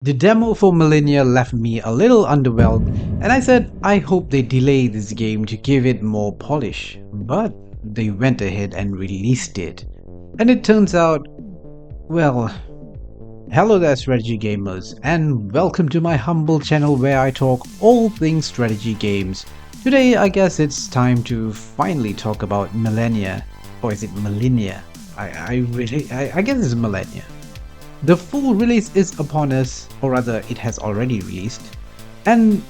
The demo for Millennia left me a little underwhelmed, and I said I hope they delay this game to give it more polish. But they went ahead and released it. And it turns out, well, hello there strategy gamers, and welcome to my humble channel where I talk all things strategy games. Today I guess it's time to finally talk about Millennia. Or is it Millennia? I guess it's Millennia. The full release is upon us, or rather it has already released. And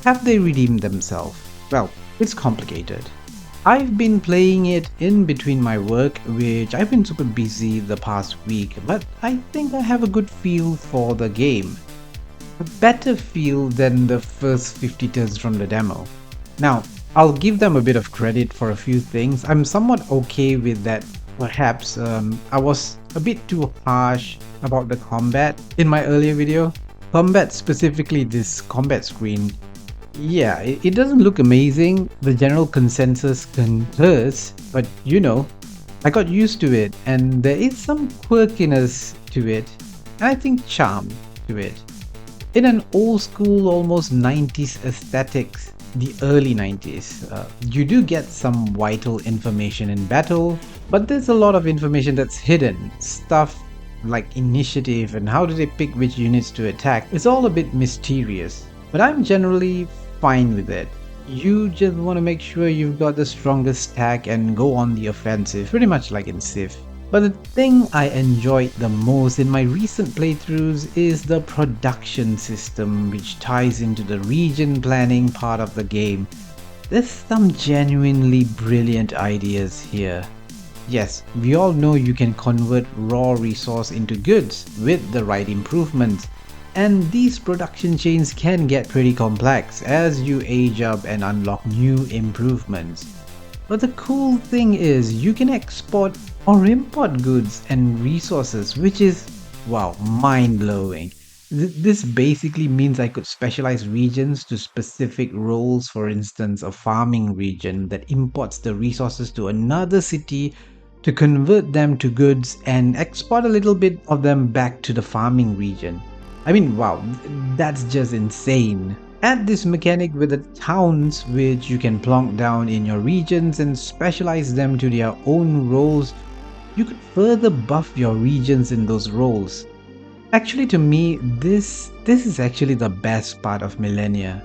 have they redeemed themselves? Well, it's complicated. I've been playing it in between my work, which I've been super busy the past week, but I think I have a good feel for the game. A better feel than the first 50 turns from the demo. Now, I'll give them a bit of credit for a few things. I'm somewhat okay with that. Perhaps I was a bit too harsh about the combat in my earlier video. Combat, specifically this combat screen, yeah, it doesn't look amazing. The general consensus concurs, but you know, I got used to it and there is some quirkiness to it, and I think charm to it. In an old school, almost 90s aesthetics, the early 90s, you do get some vital information in battle, but there's a lot of information that's hidden. Stuff like initiative and how do they pick which units to attack. It's all a bit mysterious, but I'm generally fine with it. You just want to make sure you've got the strongest stack and go on the offensive, pretty much like in Civ. But the thing I enjoyed the most in my recent playthroughs is the production system, which ties into the region planning part of the game. There's some genuinely brilliant ideas here. Yes, we all know you can convert raw resource into goods with the right improvements, and these production chains can get pretty complex as you age up and unlock new improvements. But the cool thing is you can export or import goods and resources, which is, wow, mind-blowing. This basically means I could specialize regions to specific roles. For instance, a farming region that imports the resources to another city to convert them to goods and export a little bit of them back to the farming region. I mean, wow, that's just insane. Add this mechanic with the towns, which you can plonk down in your regions and specialize them to their own roles. You could further buff your regions in those roles. Actually, to me, this is actually the best part of Millennia.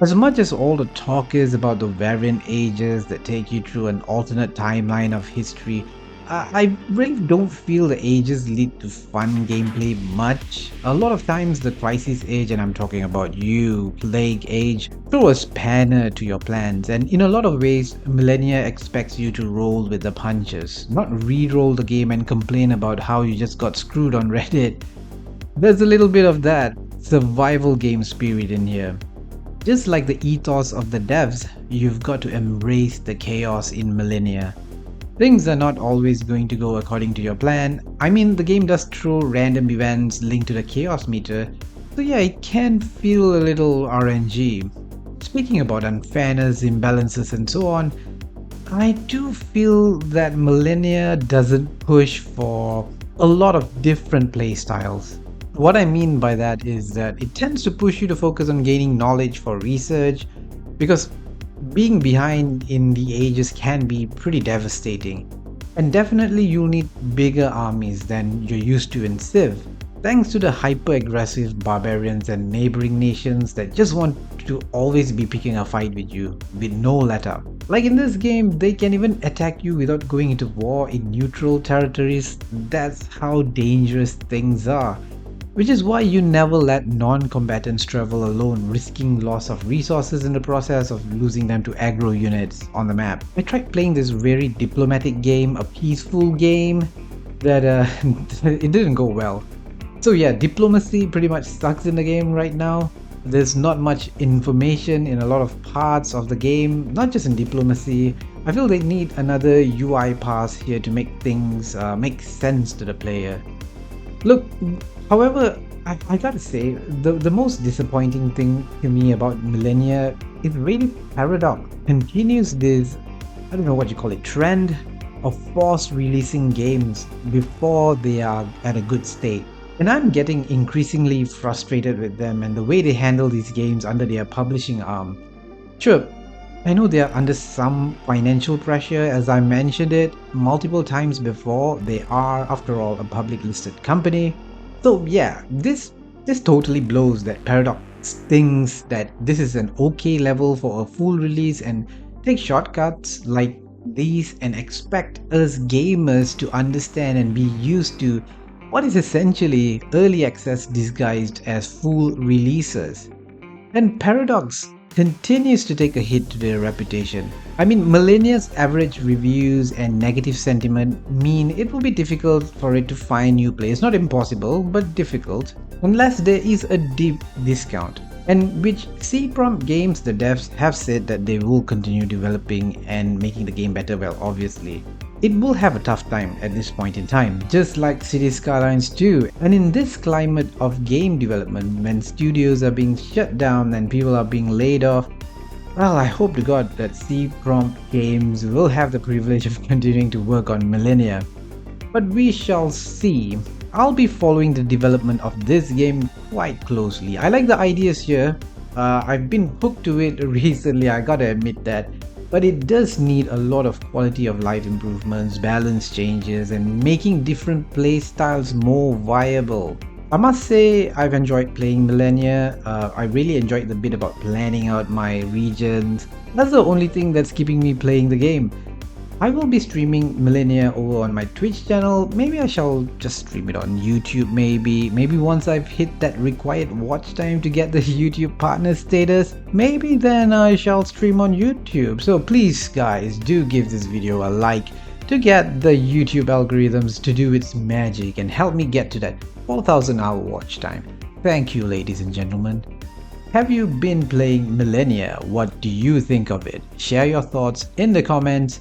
As much as all the talk is about the variant ages that take you through an alternate timeline of history, I really don't feel the ages lead to fun gameplay much. A lot of times the Crisis Age, and I'm talking about you, Plague Age, throw a spanner to your plans, and in a lot of ways, Millennia expects you to roll with the punches, not re-roll the game and complain about how you just got screwed on Reddit. There's a little bit of that survival game spirit in here. Just like the ethos of the devs, you've got to embrace the chaos in Millennia. Things are not always going to go according to your plan. I mean, the game does throw random events linked to the chaos meter, so yeah, it can feel a little RNG. Speaking about unfairness, imbalances and so on, I do feel that Millennia doesn't push for a lot of different playstyles. What I mean by that is that it tends to push you to focus on gaining knowledge for research, because being behind in the ages can be pretty devastating. And definitely you'll need bigger armies than you're used to in Civ, thanks to the hyper-aggressive barbarians and neighboring nations that just want to always be picking a fight with you with no let-up. Like in this game, they can even attack you without going into war in neutral territories. That's how dangerous things are. Which is why you never let non-combatants travel alone, risking loss of resources in the process of losing them to aggro units on the map. I tried playing this very diplomatic game, a peaceful game, that it didn't go well. So yeah, diplomacy pretty much sucks in the game right now. There's not much information in a lot of parts of the game, not just in diplomacy. I feel they need another UI pass here to make things make sense to the player. Look, however, I gotta say, the most disappointing thing to me about Millennia is really Paradox continues this, I don't know what you call it, trend of force releasing games before they are at a good state. And I'm getting increasingly frustrated with them and the way they handle these games under their publishing arm. Sure, I know they are under some financial pressure, as I mentioned it multiple times before. They are, after all, a public listed company. So yeah, this totally blows that Paradox thinks that this is an okay level for a full release and take shortcuts like these and expect us gamers to understand and be used to what is essentially early access disguised as full releases. And Paradox continues to take a hit to their reputation. I mean, Millennia's average reviews and negative sentiment mean it will be difficult for it to find new players. Not impossible, but difficult, unless there is a deep discount. And which C-Prompt Games, the devs, have said that they will continue developing and making the game better, well, obviously. It will have a tough time at this point in time, just like City Skylines 2. And in this climate of game development, when studios are being shut down and people are being laid off, well, I hope to God that C-Prompt Games will have the privilege of continuing to work on Millennia. But we shall see. I'll be following the development of this game quite closely. I like the ideas here. I've been hooked to it recently, I gotta admit that. But it does need a lot of quality of life improvements, balance changes, and making different play styles more viable. I must say, I've enjoyed playing Millennia. I really enjoyed the bit about planning out my regions. That's the only thing that's keeping me playing the game. I will be streaming Millennia over on my Twitch channel. Maybe I shall just stream it on YouTube maybe once I've hit that required watch time to get the YouTube partner status. Maybe then I shall stream on YouTube. So please guys, do give this video a like to get the YouTube algorithms to do its magic and help me get to that 4,000 hour watch time. Thank you, ladies and gentlemen. Have you been playing Millennia? What do you think of it? Share your thoughts in the comments.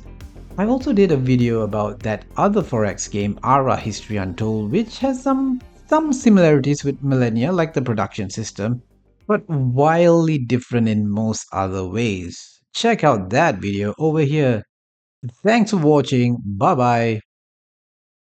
I also did a video about that other Forex game, Ara History Untold, which has some similarities with Millennia, like the production system, but wildly different in most other ways. Check out that video over here. Thanks for watching. Bye bye.